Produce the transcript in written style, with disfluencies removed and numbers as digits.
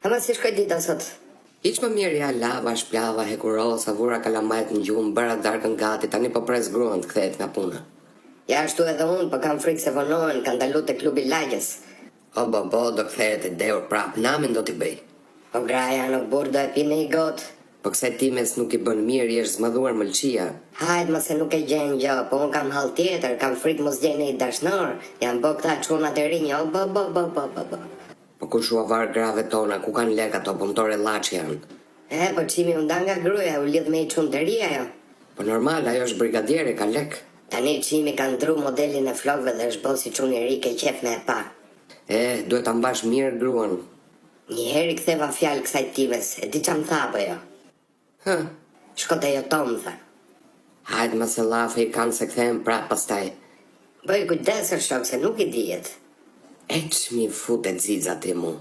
Ama si shkoj dita sot? Iq më mirë ja lava, shplava, hekurosa, vura kalamajt në gjumë, bëra darkën gati, tani po pres gruan të kthehet nga puna. Ja ashtu edhe unë, po kam frikë se vonohen, kanë dalu te klubi lagjes. O bo, do kthehet e deur prap, namin do t'i bëj. Po graja nuk burr do e pini i gotë. Po kësaj times nuk i bën mirë, jesh zmadhuar mëlçia. Hajt më se nuk e gjen gjë, po unë kam hall tjetër, kam frikë mos gjeni i dashnor. Janë bo këta çunat e rinj, o bo. Po ku shua var grave tona, ku kanë lek ato punëtore llaçi janë. Po çimi u nda nga gruaja, u lidh me i çunë të ri ajo. Po normal, ajo është brigadiere, ka lek. Tani çimi ka ndru modelin e flokëve dhe është bo si çuni i ri ke qef me e pa. Duhet ta mbash mirë gruan. Një herë i ktheva fjalë kësaj times, e di çam tha apo jo? Shko te jo Tom, tha. Hajt më se lafe i kanë se kthehen prap pastaj. Bëj kujdesër shok se nuk i dihet. E që mi futet zizat e mu.